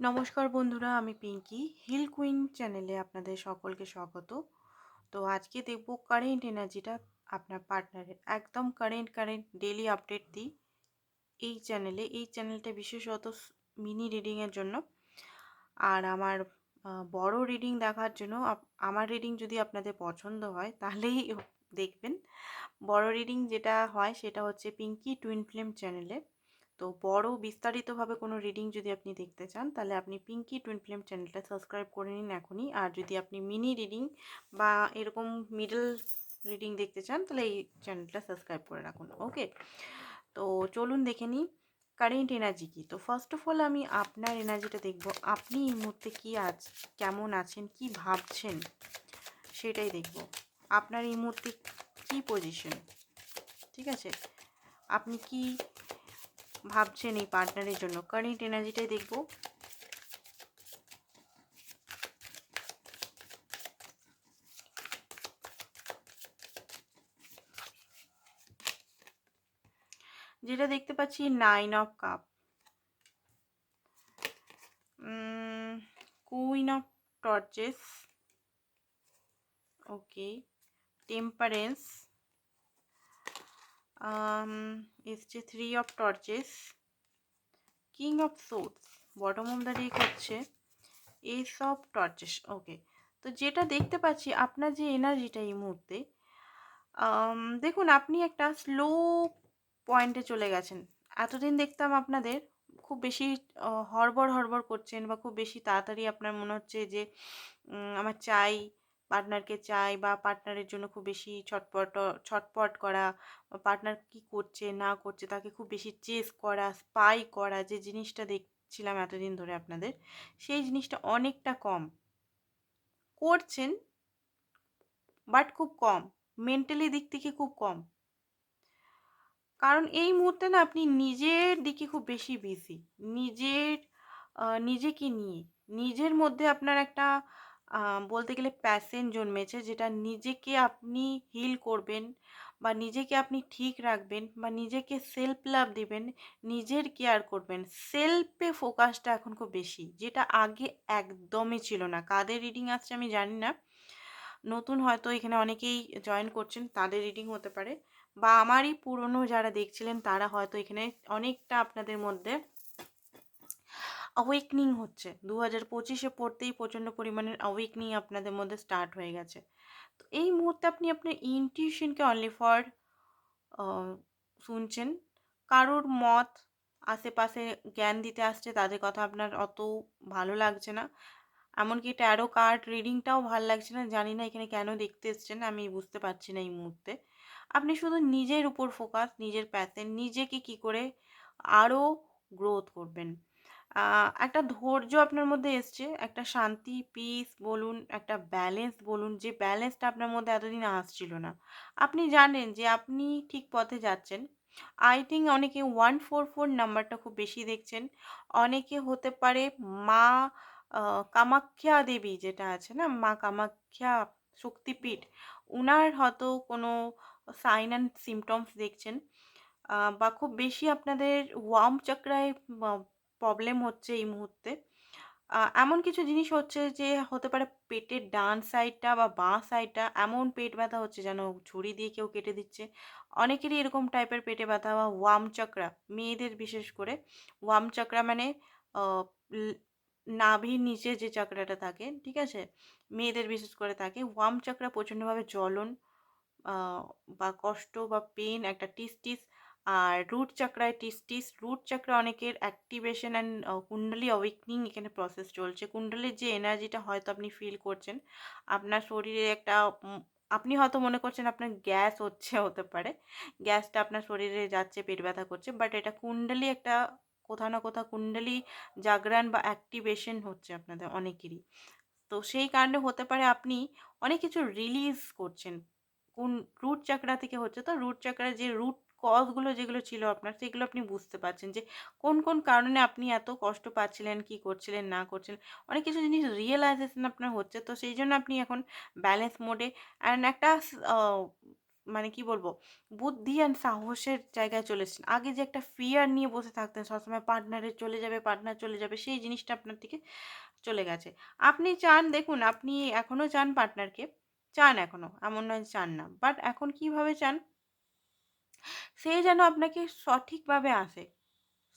নমস্কার বন্ধুরা, আমি পিঙ্কি হিল কুইন চ্যানেলে আপনাদের সকলকে স্বাগত। তো আজকে দেখব কারেন্ট এনার্জিটা আপনার পার্টনারের একদম কারেন্ট ডেইলি আপডেট দিই এই চ্যানেলটা বিশেষত মিনি রিডিংয়ের জন্য। আর আমার বড় রিডিং দেখার জন্য আমার রিডিং যদি আপনাদের পছন্দ হয় তাহলেই দেখবেন। বড় রিডিং যেটা হয় সেটা হচ্ছে পিঙ্কি টুইন ফ্লেম চ্যানেলে। তো বড় বিস্তারিতভাবে কোনো রিডিং যদি আপনি দেখতে চান তাহলে আপনি পিঙ্কি টুইন ফ্লেম চ্যানেলটা সাবস্ক্রাইব করে নিন এখনই। আর যদি আপনি মিনি রিডিং বা এরকম মিডল রিডিং দেখতে চান তাহলে এই চ্যানেলটা সাবস্ক্রাইব করে রাখুন। ওকে, তো চলুন দেখে নিই কারেন্ট এনার্জি কী। তো ফার্স্ট অফ অল আমি আপনার এনার্জিটা দেখব, আপনি এই মুহূর্তে কী কেমন আছেন, কি ভাবছেন সেটাই দেখব। আপনার এই মুহূর্তে কী পজিশন, ঠিক আছে, আপনি কি ভাবছেন এই পার্টনারের জন্য, কারেন্ট এনার্জিটাই দেখব। যেটা দেখতে পাচ্ছি 9 of cup, queen of torches, okay, temperance, এসছে 3 of torches, king of swords, bottom of the deck হচ্ছে এস অফ টর্চেস। ওকে, তো যেটা দেখতে পাচ্ছি আপনার যে এনার্জিটা এই মুহূর্তে, দেখুন আপনি একটা স্লো পয়েন্টে চলে গেছেন। এতদিন দেখতাম আপনাদের খুব বেশি হড়বড় করছেন বা খুব বেশি তাড়াতাড়ি আপনার মনে হচ্ছে যে আমার চাই, পার্টনারকে চাই, বা পার্টনারের জন্য খুব বেশি ছটপট করা, বা পার্টনার কী করছে না করছে তাকে খুব বেশি চেস করা, স্পাই করা, যে জিনিসটা দেখছিলাম এতদিন ধরে আপনাদের, সেই জিনিসটা অনেকটা কম করছেন, বাট খুব কম, মেন্টালি দিক থেকে খুব কম। কারণ এই মুহূর্তে না আপনি নিজের দিকে খুব বেশি বিজি, নিজেকে নিয়ে, নিজের মধ্যে আপনার একটা বলতে গেলে প্যাশন জন্মেছে, যেটা নিজেকে আপনি হিল করবেন, বা নিজেকে আপনি ঠিক রাখবেন, বা নিজেকে সেলফ লাভ দিবেন, নিজের কেয়ার করবেন। সেলফে ফোকাসটা এখন খুব বেশি, যেটা আগে একদমই ছিল না। কাদের রিডিং আসছে আমি জানি না, নতুন হয়তো এখানে অনেকেই জয়েন করছেন, তাদের রিডিং হতে পারে, বা আমারই পুরনো যারা দেখছিলেন তারা হয়তো এখানে অনেকটা আপনাদের মধ্যে অ্যাওয়েকনিং হচ্ছে। 2025-এ পড়তেই প্রচণ্ড পরিমাণের অ্যাওয়েকনিং আপনাদের মধ্যে স্টার্ট হয়ে গেছে। তো এই মুহূর্তে আপনি আপনার ইনটিউশনকে অনলি ফর শুনছেন। কারোর মত আশেপাশে জ্ঞান দিতে আসছে, তাদের কথা আপনার অত ভালো লাগছে না। এমনকি ট্যারো কার্ড রিডিংটাও ভাল লাগছে না। জানি না এখানে কেন দেখতে এসছেন, আমি বুঝতে পারছি না এই মুহূর্তে। আপনি শুধু নিজের উপর ফোকাস, নিজের প্যাশন, নিজেকে কি করে আরও গ্রোথ করবেন। একটা ধৈর্য আপনার মধ্যে এসছে, একটা শান্তি, পিস বলুন, একটা ব্যালেন্স বলুন, যে ব্যালেন্সটা আপনার মধ্যে এতদিন আসছিল না। আপনি জানেন যে আপনি ঠিক পথে যাচ্ছেন। আই থিঙ্ক অনেকে 144 নাম্বারটা খুব বেশি দেখছেন। অনেকে হতে পারে মা কামাখ্যা দেবী যেটা আছে না, মা কামাখ্যা শক্তিপীঠ, উনার হয়তো কোনো সাইন অ্যান্ড সিমটমস দেখছেন। বা খুব বেশি আপনাদের ওয়ার্ম চক্রায় প্রবলেম হচ্ছে এই মুহূর্তে। এমন কিছু জিনিস হচ্ছে যে হতে পারে পেটের ডান সাইডটা বা বাঁ সাইডটা এমন পেট ব্যথা হচ্ছে যেন ছুরি দিয়ে কেউ কেটে দিচ্ছে। অনেকেরই এরকম টাইপের পেটে ব্যথা বা ওয়ার্ম চক্রা, মেয়েদের বিশেষ করে। ওয়ার্ম চক্রা মানে আহ, ল- নাভির নিচে যে চক্রাটা থাকে, ঠিক আছে, মেয়েদের বিশেষ করে থাকে। ওয়ার্ম চক্রা প্রচণ্ডভাবে জ্বলন বা কষ্ট বা পেন, একটা টিস আর রুট চাকরায় রুট চাকরা অনেকের অ্যাক্টিভেশন অ্যান্ড কুণ্ডলী অ্যাওয়েকনিং এখানে প্রসেস চলছে। কুণ্ডলীর যে এনার্জিটা হয়তো আপনি ফিল করছেন আপনার শরীরে একটা, আপনি হয়তো মনে করছেন আপনার গ্যাস হচ্ছে, হতে পারে গ্যাসটা আপনার শরীরে যাচ্ছে, পেট ব্যথা করছে, বাট এটা কুণ্ডলী একটা, কোথাও না কোথাও কুণ্ডলী জাগরণ বা অ্যাক্টিভেশন হচ্ছে আপনাদের অনেকেরই। তো সেই কারণে হতে পারে আপনি অনেক কিছু রিলিজ করছেন, কোন রুট চাকরা থেকে হচ্ছে। তো রুট চাকরার যে রুট কজগুলো যেগুলো ছিল আপনার, সেগুলো আপনি বুঝতে পারছেন যে কোন কোন কারণে আপনি এত কষ্ট পাচ্ছিলেন, কি করছিলেন না করছিলেন, অনেক কিছু জিনিস রিয়েলাইজেশন আপনার হচ্ছে। তো সেই জন্য আপনি এখন ব্যালেন্স মোডে, অ্যান্ড একটা মানে কি বলবো, বুদ্ধি অ্যান্ড সাহসের জায়গায় চলে এসেছেন। আগে যে একটা ফিয়ার নিয়ে বসে থাকতেন সবসময়, পার্টনারের চলে যাবে, পার্টনার চলে যাবে, সেই জিনিসটা আপনার থেকে চলে গেছে। আপনি চান, দেখুন আপনি এখনো চান পার্টনারকে, চান এখনো, এমন নয় যে চান না। বাট এখন কিভাবে চান? সে যেন আপনাকে সঠিকভাবে আসে।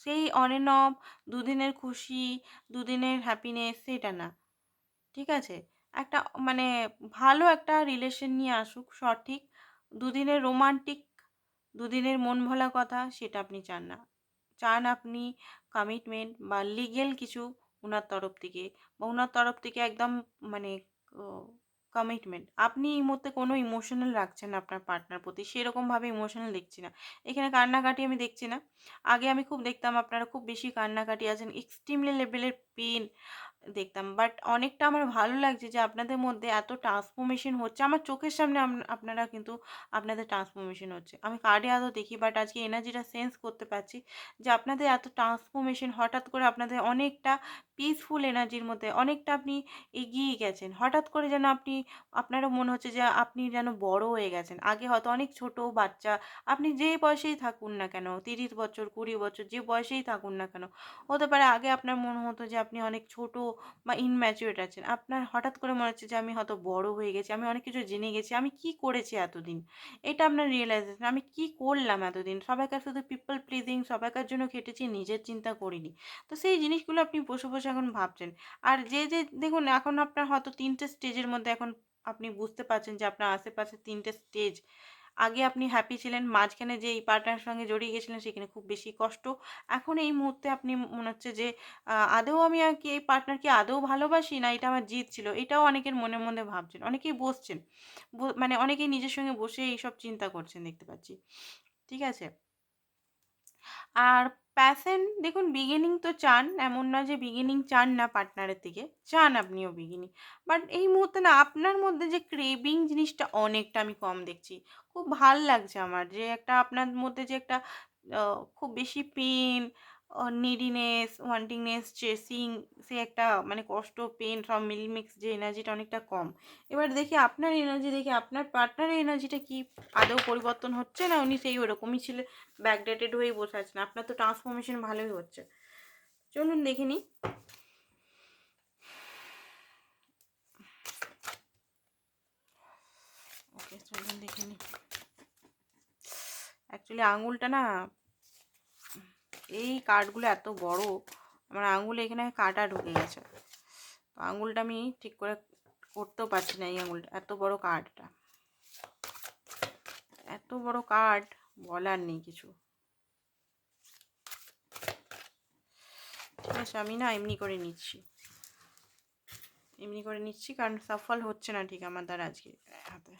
সেই অন অ্যান্ড অফ দুদিনের খুশি, দুদিনের হ্যাপিনেস সেটা না। ঠিক আছে? একটা মানে ভালো একটা রিলেশন নিয়ে আসুক সঠিক। দুদিনের রোমান্টিক, দুদিনের মন ভোলা কথা সেটা আপনি চান না। চান আপনি কমিটমেন্ট বা লিগ্যাল কিছু উনার তরফ থেকে, বা উনার তরফ থেকে একদম মানে ও কমিটমেন্ট। আপনি এই মুহূর্তে কোনো ইমোশনাল রাখছেন না আপনার পার্টনার প্রতি। সেরকমভাবে ইমোশনাল দেখছি না। এখানে কান্নাকাটি আমি দেখছি না। আগে আমি খুব দেখতাম আপনারা খুব বেশি কান্নাকাটি আছেন, এক্সট্রিমলি লেভেলের পেইন দেখতাম। বাট অনেকটা আমার ভালো লাগছে যে আপনাদের মধ্যে এত ট্রান্সফরমেশন হচ্ছে। আমার চোখের সামনে আপনারা কিন্তু আপনাদের ট্রান্সফরমেশন হচ্ছে। আমি কার্ডে আদৌ দেখি, বাট আজকে এনার্জিটা সেন্স করতে পারছি যে আপনাদের এত ট্রান্সফরমেশন, হঠাৎ করে আপনাদের অনেকটা পিসফুল এনার্জির মধ্যে অনেকটা আপনি এগিয়ে গেছেন। হঠাৎ করে যেন আপনারও মনে হচ্ছে যে আপনি যেন বড় হয়ে গেছেন। আগে হয়তো অনেক ছোট বাচ্চা, আপনি যে বয়সেই থাকুন না কেন, ৩০ বছর, ২০ বছর যে বয়সেই থাকুন না কেন, হতে পারে আগে আপনার মনে হতো যে আপনি অনেক ছোট বা ইনম্যাচিউরড আছেন। আপনার হঠাৎ করে মনে হচ্ছে যে আমি হয়তো বড় হয়ে গেছি, আমি অনেক কিছু জেনে গেছি, আমি কি করেছি এতদিন? এটা আপনার রিয়ালাইজেশন, আমি কি করলাম এতদিন? সবাইকার শুধু পিপল প্লিজিং, সবাইকার জন্য খেটেছি, নিজের চিন্তা করিনি। তো সেই জিনিসগুলো আপনি বসে, বসে এখন ভাবছেন। আর যে দেখুন এখন আপনার হয়তো ৩ টে স্টেজের মধ্যে এখন আপনি বুঝতে পারছেন যে আপনার আশেপাশে ৩ টে স্টেজ। আগে আপনি হ্যাপি ছিলেন, মাঝখানে যে এই পার্টনারের সঙ্গে জড়িয়ে গেছিলেন সেখানে খুব বেশি কষ্ট। এখন এই মুহূর্তে আপনি মনে হচ্ছে যে আদৌ আমি আর কি এই পার্টনারকে আদৌ ভালোবাসি, না এটা আমার জিত ছিল? এটাও অনেকের মনের মধ্যে ভাবছেন। অনেকেই বসছেন। মানে অনেকেই নিজের সঙ্গে বসে এইসব চিন্তা করছেন দেখতে পাচ্ছি। ঠিক আছে? আর প্যাশন দেখুন, বিগিনিং তো চান, এমন না যে বিগিনিং চান না পার্টনারের থেকে, চান আপনিও বিগিনিং। বাট এই মুহূর্তে না আপনার মধ্যে যে ক্রেভিং জিনিসটা অনেকটা আমি কম দেখছি। খুব ভাল লাগছে আমার যে একটা আপনার মধ্যে যে একটা খুব বেশি পেইন, নিডিনেস, ওয়ান্টিংনেস, চেসিং, সে একটা মানে কষ্ট, পেইন সব মিলমিক্স যে এনার্জিটা অনেকটা কম। এবার দেখি আপনার এনার্জি, দেখি আপনার পার্টনারের এনার্জিটা কি আদৌ পরিবর্তন হচ্ছে, না উনি সেই ওরকমই ছিলেন, ব্যাকডেটেড হয়েই বসে আছেন? আপনার তো ট্রান্সফরমেশন ভালোই হচ্ছে। চলুন দেখে নিই। ওকে, চলুন দেখে নিই। অ্যাকচুয়ালি আঙুলটা না, এই কার্ডগুলো এত বড়, আমার আঙুলে এখানে কাঁটা ঢুকে গেছে। তো আঙুলটা আমি ঠিক করে করতেও পারছি না, এই আঙুলটা এত বড় কার্ডটা, এত বড় কার্ড, বলার নেই কিছু। ঠিক আছে, আমি না এমনি করে নিচ্ছি, এমনি করে নিচ্ছি, কারণ সফল হচ্ছে না ঠিক আমার দ্বারা আজকে হাতে।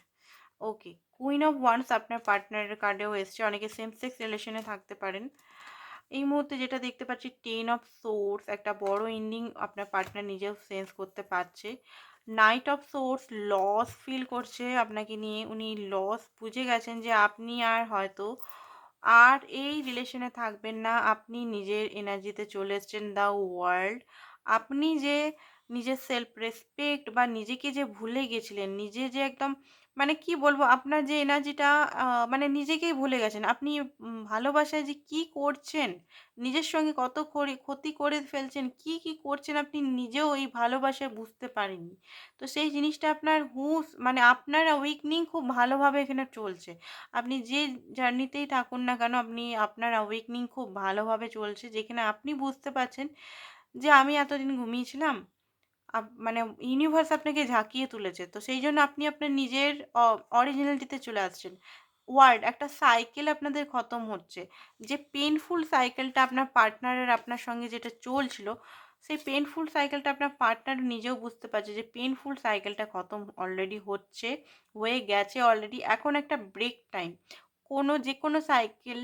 ওকে, কুইন অফ ওয়ান্স আপনার পার্টনারের কার্ডেও এসছে। অনেকে সেম সেক্স রিলেশনে থাকতে পারেন। এই মুহূর্তে যেটা দেখতে পাচ্ছি, টেন অফ সোর্স, একটা বড় এন্ডিং আপনার পার্টনার নিজেও সেন্স করতে পারছে। Night of source, loss feel করছে আপনাকে নিয়ে, উনি লস বুঝে গেছেন যে আপনি আর হয়তো আর এই রিলেশনে থাকবেন না। আপনি নিজের এনার্জিতে চলে এসছেন দ্য ওয়ার্ল্ড। আপনি যে নিজের সেলফ রেসপেক্ট বা নিজেকে যে ভুলে গেছিলেন, নিজে যে একদম মানে কি বলবো, আপনার যে এনার্জিটা মানে নিজেকেই ভুলে গেছেন। আপনি ভালোবাসায় যে কি করছেন, নিজের সঙ্গে কত ক্ষতি করে ফেলছেন, কি করছেন আপনি নিজেও এই ভালোবাসায় বুঝতে পারেননি। তো সেই জিনিসটা আপনার মানে আপনার অ্যাওয়েকনিং খুব ভালোভাবে এখানে চলছে। আপনি যে জার্নিতেই থাকুন না কেন, আপনার অ্যাওয়েকনিং খুব ভালোভাবে চলছে, যেখানে আপনি বুঝতে পারছেন যে আমি এতদিন ঘুমিয়েছিলাম। মানে ইউনিভার্স আপনাকে ঝাঁকিয়ে তুলেছে। তো সেই জন্য আপনি আপনার নিজের অরিজিনালিটিতে চলে আসছেন। একটা সাইকেল আপনাদের খতম হচ্ছে। যে পেইনফুল সাইকেলটা আপনার পার্টনারের আপনার সঙ্গে যেটা চলছিল, সেই পেইনফুল সাইকেলটা আপনার পার্টনার নিজেও বুঝতে পারছে যে পেইনফুল সাইকেলটা খতম অলরেডি হচ্ছে, হয়ে গেছে অলরেডি। এখন একটা ব্রেক টাইম। যেকোনো সাইকেল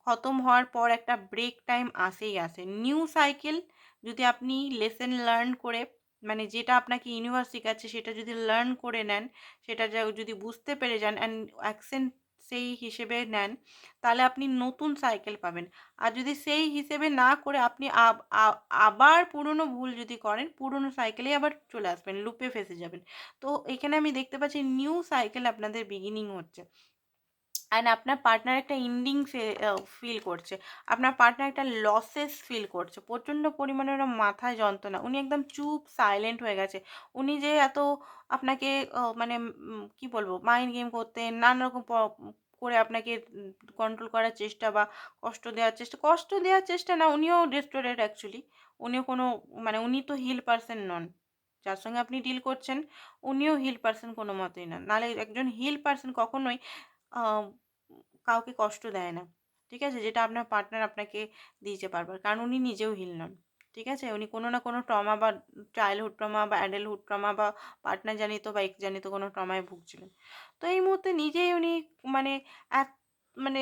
খতম হওয়ার পর একটা ব্রেক টাইম আসেই আসে। নিউ সাইকেল, যদি আপনি লেসন লার্ন করে, মানে যেটা আপনাকে ইউনিভার্স শেখাচ্ছে সেটা যদি লার্ন করে নেন, সেটা যদি বুঝতে পেরে যান অ্যান্ড অ্যাকশন সেই হিসেবে নেন, তাহলে আপনি নতুন সাইকেল পাবেন। আর যদি সেই হিসেবে না করে আপনি আবার পুরনো ভুল যদি করেন, পুরনো সাইকেলেই আবার চলে আসবেন, লুপে ফেঁসে যাবেন। তো এখানে আমি দেখতে পাচ্ছি নিউ সাইকেল আপনাদের বিগিনিং হচ্ছে। অ্যান্ড আপনার পার্টনার একটা ইন্ডিং ফিল করছে, আপনার পার্টনার একটা লসেস ফিল করছে, প্রচণ্ড পরিমাণে ওরা মাথায় যন্ত্রণা, উনি একদম চুপ সাইলেন্ট হয়ে গেছে। উনি যে এত আপনাকে মানে কি বলবো, মাইন্ড গেম করতেন, নানা রকম করে আপনাকে কন্ট্রোল করার চেষ্টা বা কষ্ট দেওয়ার চেষ্টা না, উনিও ডেসপারেট অ্যাকচুয়ালি। উনিও কোনো মানে উনি তো হিল পারসন নন, যার সঙ্গে আপনি ডিল করছেন উনিও হিল পারসন কোনো মতেই নন। নাহলে একজন হিল পারসন কখনোই আ কাউকে কষ্ট দেয় না। ঠিক আছে? যেটা আপনার পার্টনার আপনাকে দিয়েছে বারবার। কারণ উনি নিজেও হিল নন। ঠিক আছে? উনি কোনো না কোনো ট্রমা বা চাইল্ডহুড ট্রমা বা অ্যাডাল্টহুড ট্রমা বা পার্টনার জানিত বা এক্স জানিত কোনো ট্রমায় ভুগছিলেন। তো এই মুহূর্তে নিজেই উনি মানে এক মানে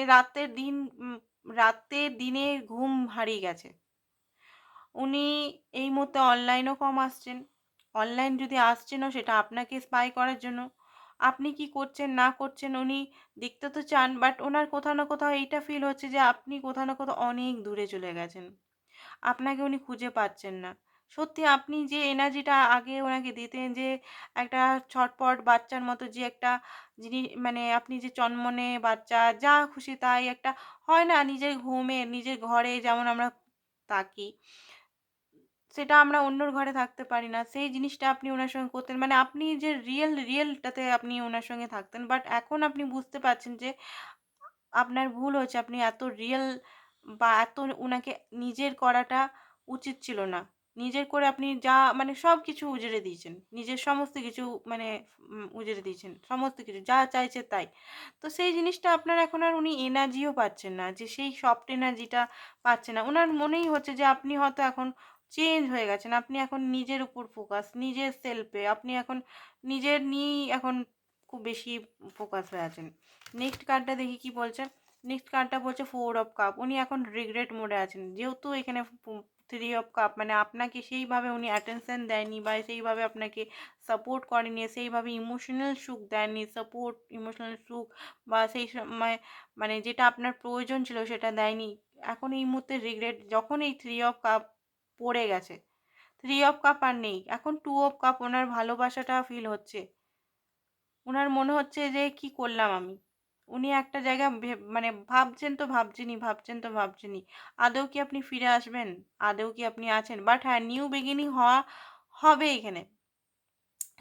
রাতে দিনে ঘুম হারিয়ে গেছে। উনি এই মুহূর্তে অনলাইনও কম আসছেন। অনলাইন যদি আসছেনও সেটা আপনাকে স্পাই করার জন্য। আপনি কি করছেন না করছেন উনি দেখতে তো চান, বাট উনার কোথাও না কোথাও এইটা ফিল হচ্ছে যে আপনি কোথাও না কোথাও অনেক দূরে চলে গেছেন। আপনাকে উনি খুঁজে পাচ্ছেন না। সত্যি আপনি যে এনার্জিটা আগে ওনাকে দিতেন, যে একটা ছটপট বাচ্চার মতো যে একটা মানে আপনি যে চনমনে বাচ্চা, যা খুশি তাই একটা হয় না নিজের হোমে, নিজের ঘরে যেমন আমরা থাকি, সেটা আমরা অন্যর ঘরে থাকতে পারি না। সেই জিনিসটা আপনি উনার সঙ্গে করতেন। মানে আপনি যে রিয়েলটাতে আপনি উনার সঙ্গে থাকতেন। বাট এখন আপনি বুঝতে পারছেন যে আপনার ভুল হয়েছে। আপনি এত রিয়েল বা এত উনাকে নিজের করাটা উচিত ছিল না। নিজের করে আপনি যা মানে সবকিছু উজাড়ে দিয়েছেন। নিজের সমস্ত কিছু মানে উজাড়ে দিয়েছেন। সমস্ত কিছু যা চাইছে তাই। তো সেই জিনিসটা আপনার এখন আর উনি এনার্জিও পাচ্ছেন না। যে সেই সফট এনার্জিটা পাচ্ছেন না। উনার মনেই হচ্ছে যে আপনি হয়তো এখন চেঞ্জ হয়ে গেছেন। আপনি এখন নিজের উপর ফোকাস, নিজের সেলফে আপনি এখন নিজের নিয়েই এখন খুব বেশি ফোকাস হয়ে আছেন। নেক্সট কার্ডটা দেখি কি বলছে। নেক্সট কার্ডটা বলছে 4 অফ কাপ। উনি এখন রিগ্রেট মোডে আছেন। যেহেতু এখানে 3 অফ কাপ মানে আপনাকে সেইভাবে উনি অ্যাটেনশন দেয়নি বা সেইভাবে আপনাকে সাপোর্ট করেনি, সেইভাবে ইমোশনাল সুখ দেননি, ইমোশনাল সুখ বা সেই সময় মানে যেটা আপনার প্রয়োজন ছিল সেটা দেয়নি। এখন এই মুহূর্তে রিগ্রেট, যখন এই 3 অফ কাপ পড়ে গেছে, 3 অফ কাপ আর নেই। এখন 2 অফ কাপ, ওনার ভালোবাসাটা ফিল হচ্ছে। উনার মনে হচ্ছে যে কি করলাম আমি? উনি একটা জায়গা মানে ভাবছেন তো ভাবছেনই, ভাবছেন তো ভাবছেনই। আদৌ কি আপনি ফিরে আসবেন? আদৌ কি আপনি আছেন? বাট হ্যাঁ, নিউ বিগিনিং হবে এখানে।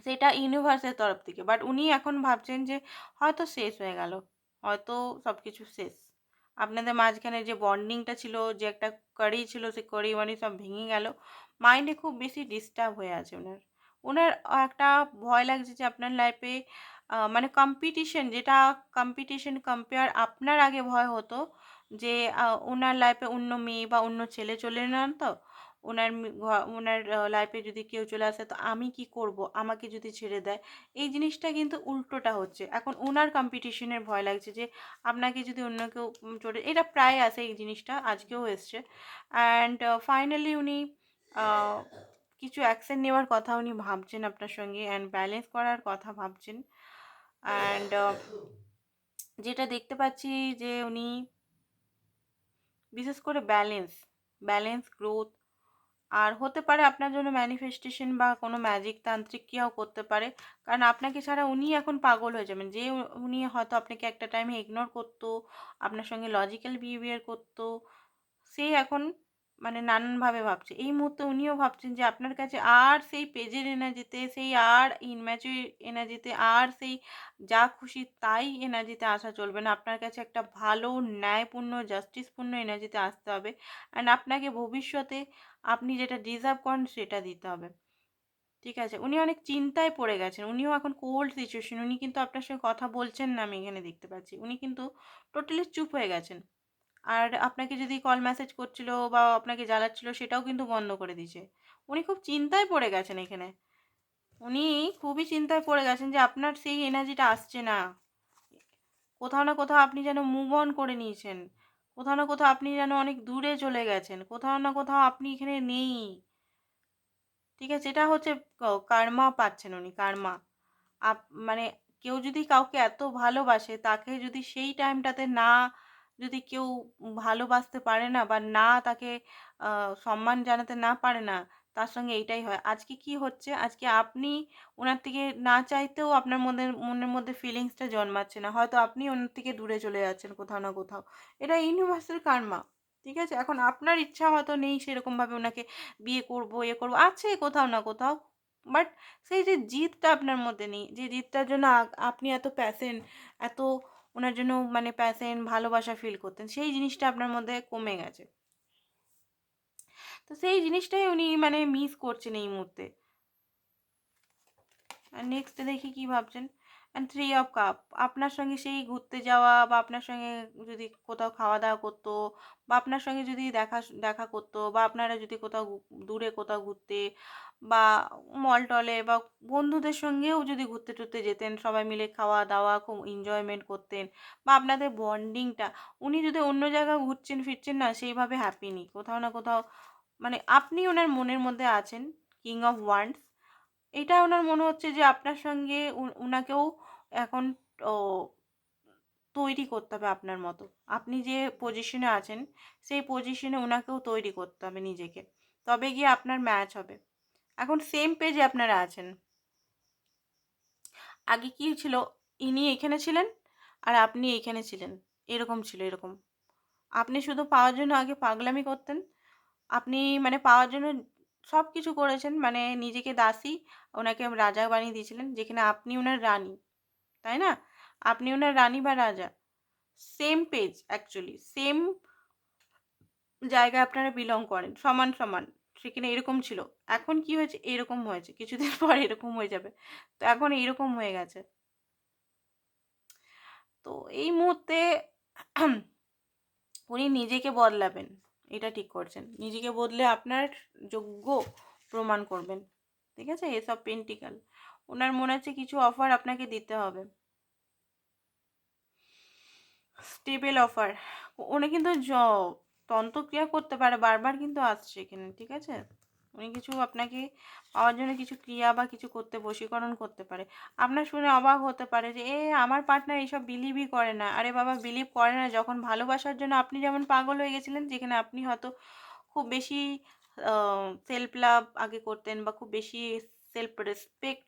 সেটা ইউনিভার্সের তরফ থেকে। বাট উনি এখন ভাবছেন যে হয়তো শেষ হয়ে গেল। হয়তো সবকিছু শেষ। আপনাদের মাঝখানে যে বন্ডিংটা ছিল, যে একটা কড়ি ছিল, সেই কড়ি মড়ি সব ভেঙে গেল। মাইন্ডে খুব বেশি ডিস্টার্ব হয়ে আছে উনার। উনার একটা ভয় লাগছে যে আপনার লাইফে মানে কম্পিটিশন, যেটা কম্পিটিশন কম্পেয়ার আপনার আগে ভয় হতো যে উনার লাইফে অন্য মেয়ে বা অন্য ছেলে চলে না তো? উনার লাইফে যদি কেউ চলে আসে তো আমি কি করব? আমাকে যদি ছেড়ে দেয়। এই জিনিসটা কিন্তু উল্টোটা হচ্ছে। এখন উনার কম্পিটিশনের ভয় লাগছে যে আপনাকে যদি অন্য কেউ চলে, এটা প্রায় আসে এই জিনিসটা, আজকেও এসছে। অ্যান্ড ফাইনালি উনি আ কিছু অ্যাকশন নেওয়ার কথা উনি ভাবছেন আপনার সঙ্গে, অ্যান্ড ব্যালেন্স করার কথা ভাবছেন। অ্যান্ড যেটা দেখতে পাচ্ছি যে উনি বিশেষ করে ব্যালেন্স, গ্রোথ, আর হতে পারে আপনার জন্য ম্যানিফেস্টেশন বা কোনো ম্যাজিক তান্ত্রিক ক্রিয়াও করতে পারে। কারণ আপনাকে ছাড়া উনি এখন পাগল হয়ে যাবেন। যে উনি হয়তো আপনাকে একটা টাইমে ইগনোর করতো, আপনার সঙ্গে লজিক্যাল বিহেভিয়ার করতো, সে এখন মানে নানানভাবে ভাবছে। এই মুহূর্তে উনিও ভাবছেন যে আপনার কাছে আর সেই পেজের এনার্জিতে, সেই আর ইনম্যাচিউর এনার্জিতে, আর সেই যা খুশি তাই এনার্জিতে আসা চলবে না। আপনার কাছে একটা ভালো, ন্যায়পূর্ণ, জাস্টিসপূর্ণ এনার্জিতে আসতে হবে। অ্যান্ড আপনাকে ভবিষ্যতে আপনি যেটা ডিজার্ভ করেন সেটা দিতে হবে। ঠিক আছে? উনি অনেক চিন্তায় পড়ে গেছেন। উনিও এখন কোল্ড সিচুয়েশন। উনি কিন্তু আপনার সঙ্গে কথা বলছেন না, আমি এখানে দেখতে পাচ্ছি। উনি কিন্তু টোটালি চুপ হয়ে গেছেন। আর আপনাকে যদি কল মেসেজ করছিল বা আপনাকে জ্বালাচ্ছিল সেটাও কিন্তু বন্ধ করে দিয়েছে। উনি খুব চিন্তায় পড়ে গেছেন এখানে। উনি খুবই চিন্তায় পড়ে গেছেন যে আপনার সেই এনার্জিটা আসছে না। কোথাও না কোথাও আপনি যেন মুভ অন করে নিয়েছেন। কোথাও না কোথাও আপনি যেন অনেক দূরে চলে গেছেন। কোথাও না কোথাও আপনি এখানে নেই। ঠিক আছে? এটা হচ্ছে কার্মা পাচ্ছেন উনি, কার্মা। আপ মানে কেউ যদি কাউকে এত ভালোবাসে, তাকে যদি সেই টাইমটাতে না, যদি কেউ ভালোবাসতে পারে না বা না তাকে সম্মান জানাতে না পারে না, তার সঙ্গে এইটাই হয়। আজকে কি হচ্ছে, আজকে আপনি ওনার থেকে না চাইতেও আপনার মনের মধ্যে ফিলিংসটা জন্মাচ্ছে না। হয়তো আপনি ওনার থেকে দূরে চলে যাচ্ছেন কোথাও না কোথাও। এটা ইউনিভার্সাল কার্মা। ঠিক আছে? এখন আপনার ইচ্ছা হয়তো নেই সেরকমভাবে ওনাকে বিয়ে করব, করব। আছে কোথাও না কোথাও। বাট সেই যে জিদটা আপনার মধ্যে নেই, যে জিদটার জন্য আপনি এত এত ওনার জন্য মানে ভালোবাসা ফিল করতেন, সেই জিনিসটা আপনার মধ্যে কমে গেছে। তো সেই জিনিসটাই উনি মানে মিস করছেন এই মুহূর্তে। আর নেক্সট দেখি কি ভাবছেন। অ্যান্ড থ্রি অফ কাপ, আপনার সঙ্গে সেই ঘুরতে যাওয়া বা আপনার সঙ্গে যদি কোথাও খাওয়া দাওয়া করতো বা আপনার সঙ্গে যদি দেখা দেখা করতো বা আপনারা যদি কোথাও দূরে কোথাও ঘুরতে বা মল টলে বা বন্ধুদের সঙ্গেও যদি ঘুরতে টুরতে যেতেন, সবাই মিলে খাওয়া দাওয়া খুব এনজয়মেন্ট করতেন বা আপনাদের বন্ডিংটা, উনি যদি অন্য জায়গায় ঘুরছেন ফিরছেন না সেইভাবে হ্যাপি নেই কোথাও না কোথাও। মানে আপনি ওনার মনের মধ্যে আছেন, কিং অফ ওয়ান্ডস। এটা ওনার মনে হচ্ছে যে আপনার সঙ্গে উনাকেও এখন ও তৈরি করতে হবে আপনার মতো। আপনি যে পজিশনে আছেন সেই পজিশনে উনাকেও তৈরি করতে হবে নিজেকে। তবে গিয়ে আপনার ম্যাচ হবে। এখন সেম পেজে আপনারা আছেন। আগে কি ছিল, ইনি এখানে ছিলেন আর আপনি এখানে ছিলেন। এরকম ছিল, এরকম। আপনি শুধু পাওয়ার জন্য আগে পাগলামি করতেন। আপনি মানে পাওয়ার জন্য সব কিছু করেছেন, মানে নিজেকে দাসী, ওনাকে রাজা বানিয়ে দিয়েছিলেন, যেখানে আপনি ওনার রানী, তাই না? আপনি ওনার রানী বা রাজা। সেম পেজ অ্যাকচুয়ালি, সেম জায়গায় আপনারা বিলং করেন, সমান সমান। সেখানে এরকম ছিল। এখন কি হয়েছে? এরকম হয়েছে। কিছুদিন পর এরকম হয়ে যাবে। তো এখন এইরকম হয়ে গেছে। তো এই মুহূর্তে উনি নিজেকে বদলাবেন। এটা ঠিক করছেন। নিজেকে বদলে আপনার যোগ্য প্রমাণ করবেন। ঠিক আছে? এসব পেন্টিকাল। ওনার মনে হচ্ছে কিছু অফার আপনাকে দিতে হবে। Stable offer. উনি কিন্তু তন্ত্রক্রিয়া করতে পারে, বারবার কিন্তু আসছে এখানে। ঠিক আছে? উনি কিছু আপনাকে পাওয়ার জন্য কিছু ক্রিয়া বা কিছু করতে বশীকরণ করতে পারে। আপনার শুনে অবাক হতে পারে যে আমার পার্টনার এইসব বিলিভই করে না। আরে বাবা, বিলিভ করে না যখন ভালোবাসার জন্য আপনি যেমন পাগল হয়ে গেছিলেন, যেখানে আপনি হয়তো খুব বেশি সেলফ লাভ আগে করতেন বা খুব বেশি সেলফ রেসপেক্ট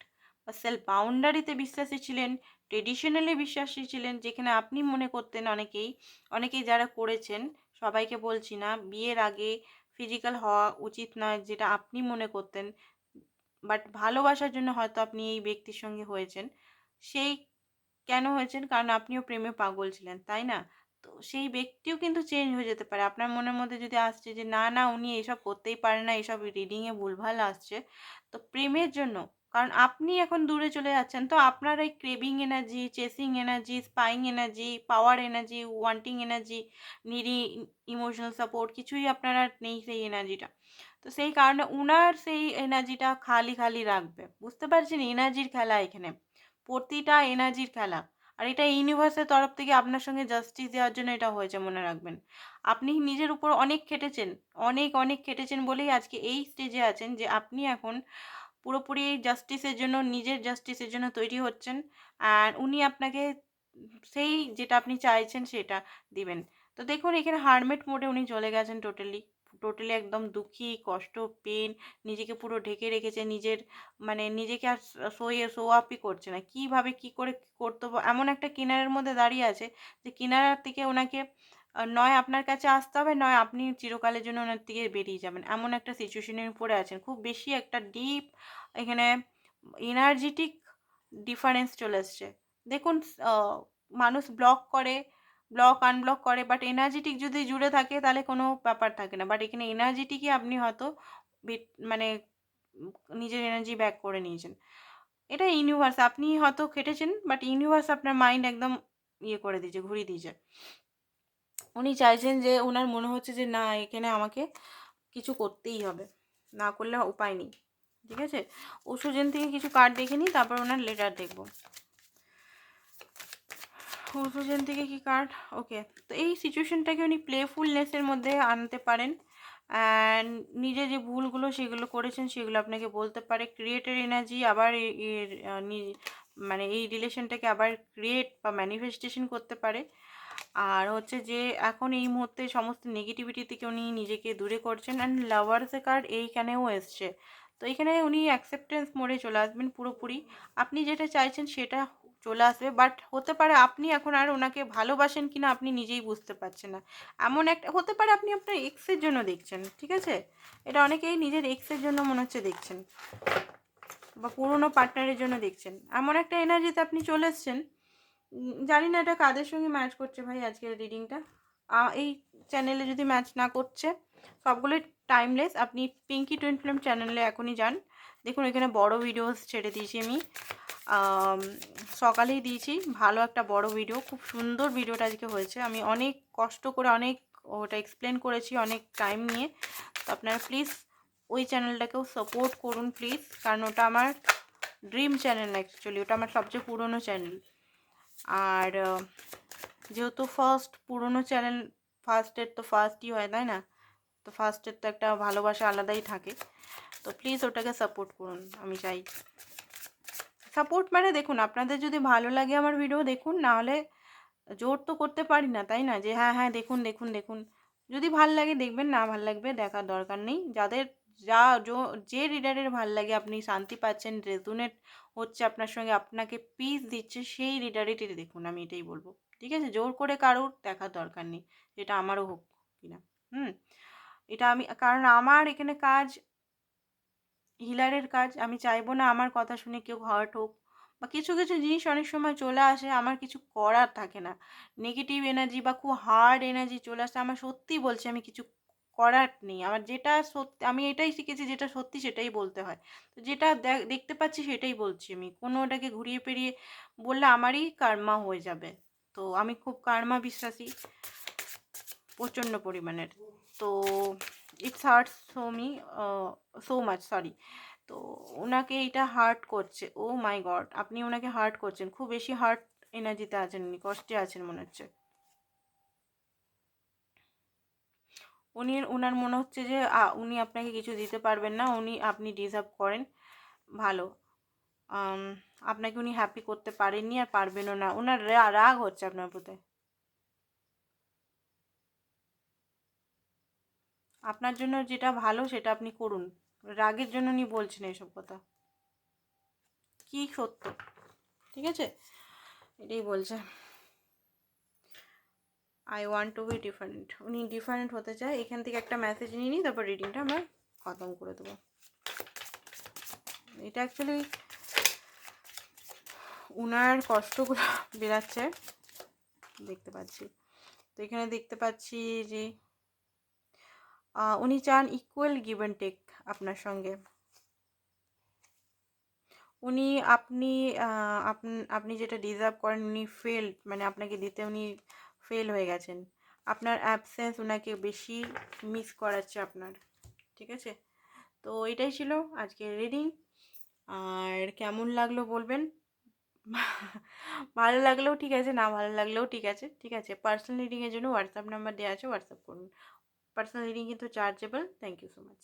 বা সেলফ বাউন্ডারিতে বিশ্বাসী ছিলেন, ট্রেডিশনালি বিশ্বাসী ছিলেন, যেখানে আপনি মনে করতেন অনেকেই যারা করেছেন, সবাইকে বলছি না, বিয়ের আগে ফিজিক্যাল হওয়া উচিত নয়, যেটা আপনি মনে করতেন। বাট ভালোবাসার জন্য হয়তো আপনি এই ব্যক্তির সঙ্গে হয়েছেন। সেই কেন হয়েছেন? কারণ আপনিও প্রেমে পাগল ছিলেন, তাই না? তো সেই ব্যক্তিও কিন্তু চেঞ্জ হয়ে যেতে পারে। আপনার মনের মধ্যে যদি আসছে যে না, না, উনি এসব করতেই পারে না, এসব রিডিংয়ে ভুলভাল আসছে। তো প্রেমের জন্য, কারণ আপনি এখন দূরে চলে যাচ্ছেন, তো আপনার এই craving energy, chasing energy, spying energy, power energy, wanting energy, needy emotional support কিছুই আপনার আর নেই সেই এনার্জিটা। তো সেই কারণে উনার সেই এনার্জিটা খালি খালি রাখবে। বুঝতে পারছেন? এনার্জির খেলা এখানে। প্রতিটা এনার্জির খেলা। আর এটা ইউনিভার্সের তরফ থেকে আপনার সঙ্গে জাস্টিস দেওয়ার জন্য এটা হয়েছে, মনে রাখবেন। আপনি নিজের উপর অনেক খেটেছেন, অনেক অনেক খেটেছেন বলেই আজকে এই স্টেজে আছেন যে আপনি এখন পুরোপুরি জাস্টিসের জন্য, নিজের জাস্টিসের জন্য তৈরি হচ্ছেন। আর উনি আপনাকে সেই যেটা আপনি চাইছেন সেটা দিবেন। তো দেখুন এখানে হারমেট মোডে উনি চলে গেছেন টোটালি। টোটালি একদম দুঃখী, কষ্ট, পেন, নিজেকে পুরো ঢেকে রেখেছে। মানে নিজেকে আর শো আপই করছে না। কিভাবে কি করে করতে এমন একটা কিনারের মধ্যে দাঁড়িয়ে আছে যে কিনারার থেকে ওনাকে নয় আপনার কাছে আসতে হবে, নয় আপনি চিরকালের জন্য ওনার থেকে বেরিয়ে যাবেন। এমন একটা সিচুয়েশনের উপরে আছেন। খুব বেশি একটা ডিপ এখানে এনার্জেটিক ডিফারেন্স চলে এসছে। দেখুন আ মানুষ ব্লক আনব্লক করে, বাট এনার্জেটিক যদি জুড়ে থাকে তাহলে কোনো ব্যাপার থাকে না। বাট এখানে এনার্জেটিকই আপনি হয়তো মানে উম নিজের এনার্জি ব্যাক করে নিয়েছেন। এটা ইউনিভার্স, আপনি হয়তো খেটেছেন, বাট ইউনিভার্স আপনার মাইন্ড একদম করে দিয়েছে, ঘুরিয়ে দিয়েছে। উনি চাইছেন যে, উনার মনে হচ্ছে যে না, এখানে আমাকে কিছু করতেই হবে। না করলে উপায় নেই। ঠিক আছে? ওষুধেন থেকে কিছু কার্ড দেখে নিই, তারপর ওনার লেটার দেখব। ওষুধেন থেকে কি কার্ড? ওকে। তো এই সিচুয়েশনটাকে উনি প্লেফুলনেসের মধ্যে আনতে পারেন। অ্যান্ড নিজে যে ভুলগুলো সেগুলো করেছেন সেগুলো আপনাকে বলতে পারে। ক্রিয়েটের এনার্জি আবার এর মানে এই রিলেশনটাকে আবার ক্রিয়েট বা ম্যানিফেস্টেশন করতে পারে। আর হচ্ছে যে এখন এই মুহূর্তে সমস্ত নেগেটিভিটি থেকে উনি নিজেকে দূরে করছেন। অ্যান্ড লাভার্সের কার্ড এইখানেও এসছে, তো এখানে উনি অ্যাকসেপ্টেন্স মোডে চলে আসবেন পুরোপুরি। আপনি যেটা চাইছেন সেটা চলে আসবে, বাট হতে পারে আপনি এখন আর ওনাকে ভালোবাসেন কিনা আপনি নিজেই বুঝতে পারছেন না। এমন একটা হতে পারে আপনি আপনার এক্সের জন্য দেখছেন, ঠিক আছে? এটা অনেকেই নিজের এক্সের জন্য মনে হচ্ছে দেখছেন, বা পুরনো পার্টনারের জন্য দেখছেন। এমন একটা এনার্জিতে আপনি চলে এসছেন। জানি না এটা কাদের সঙ্গে ম্যাচ করছে ভাই আজকের রিডিংটা। এই চ্যানেলে যদি ম্যাচ না করছে, সবগুলোই টাইমলেস। আপনি পিঙ্কি টুইন ফিল্ম চ্যানেলে এখনই যান, দেখুন এখানে বড় ভিডিওস ছেড়ে দিয়েছি আমি। আম, সকালেই দিয়েছি ভালো একটা বড় ভিডিও, খুব সুন্দর ভিডিওটা আজকে হয়েছে। আমি অনেক কষ্ট করে অনেক ওটা এক্সপ্লেন করেছি অনেক টাইম নিয়ে। তো আপনারা প্লিজ ওই চ্যানেলটাকেও সাপোর্ট করুন প্লিজ, কারণ ওটা আমার ড্রিম চ্যানেল, অ্যাকচুয়ালি ওটা আমার সবচেয়ে পুরনো চ্যানেল। আর যেহেতু ফার্স্ট পুরনো চ্যানেল, ফার্স্টের তো ফার্স্টই হয়, তাই না? তো ফার্স্টের তো একটা ভালোবাসা আলাদাই থাকে। তো প্লিজ ওটাকে সাপোর্ট করুন, আমি চাই। সাপোর্ট মানে দেখুন, আপনাদের যদি ভালো লাগে আমার ভিডিও দেখুন, নাহলে জোর তো করতে পারি না, তাই না? যে হ্যাঁ হ্যাঁ দেখুন দেখুন দেখুন। যদি ভাল লাগে দেখবেন, না ভাল লাগবে দেখার দরকার নেই। যাদের যা যে রিডারের ভাল লাগে, আপনি শান্তি পাচ্ছেন, রেজোনেট হচ্ছে আপনার সঙ্গে, আপনাকে পিস দিচ্ছে, সেই রিডারেটি দেখুন, আমি এটাই বলবো। ঠিক আছে? জোর করে কারোর দেখার দরকার নেই, যেটা আমারও হোক কিনা। এটা আমি, কারণ আমার এখানে কাজ হিলারের কাজ। আমি চাইবো না আমার কথা শুনে কেউ হার্ট হোক, বা কিছু কিছু জিনিস অনেক সময় চলে আসে, আমার কিছু করার থাকে না। নেগেটিভ এনার্জি বা খুব হার্ড এনার্জি চলে আসে, আমার সত্যি বলছি আমি কিছু করার নেই। আমার যেটা সত্যি, আমি এটাই শিখেছি, যেটা সত্যি সেটাই বলতে হয়। তো যেটা দেখতে পাচ্ছি সেটাই বলছি আমি। কোনো ওটাকে ঘুরিয়ে পেরিয়ে বললে আমারই কার্মা হয়ে যাবে। তো আমি খুব কার্মা বিশ্বাসী, প্রচণ্ড পরিমাণের। তো it's heart so me, so much, sorry. তো ওনাকে এইটা হার্ট করছে, ও মাই গড, আপনি ওনাকে হার্ট করছেন, খুব বেশি হার্ট এনার্জিতে আছেন উনি, কষ্টে আছেন মনে হচ্ছে। ওনার মনে হচ্ছে যে উনি আপনাকে কিছু দিতে পারবেন না, আপনি ডিজার্ভ করেন ভালো। আম, আপনাকে উনি হ্যাপি করতে পারেননি আর পারবেনও না, ওনার রাগ হচ্ছে আপনার প্রতি। আপনার জন্য যেটা ভালো সেটা আপনি করুন, রাগের জন্য উনি বলছেন এসব কথা। কি সত্য, ঠিক আছে? এটাই বলছে, I want to B different. উনি ডিফারেন্ট হতে চায়। এখান থেকে একটা মেসেজ নিয়ে নিই, তারপর রিডিংটা আমরা খতম করে দেবো। এটা অ্যাকচুয়ালি উনার কষ্টগুলো বেরাচ্ছে, দেখতে পাচ্ছি। তো এখানে দেখতে পাচ্ছি যে উনি চান ইকুয়াল গিভ অ্যান্ড টেক আপনার সঙ্গে। উনি আপনি আপনি যেটা ডিজার্ভ করেন উনি ফেল, মানে আপনাকে দিতে উনি ফেল হয়ে গেছেন। আপনার অ্যাবসেন্স ওনাকে বেশি মিস করাচ্ছে আপনার, ঠিক আছে? তো এটাই ছিল আজকের রিডিং। আর কেমন লাগলো বলবেন। ভালো লাগলেও ঠিক আছে, না ভালো লাগলেও ঠিক আছে, ঠিক আছে? পার্সোনাল রিডিংয়ের জন্য হোয়াটসঅ্যাপ নাম্বার দেওয়া আছে, হোয়াটসঅ্যাপ করুন। পার্সোনাল রিডিং কিন্তু chargeable. Thank you so much.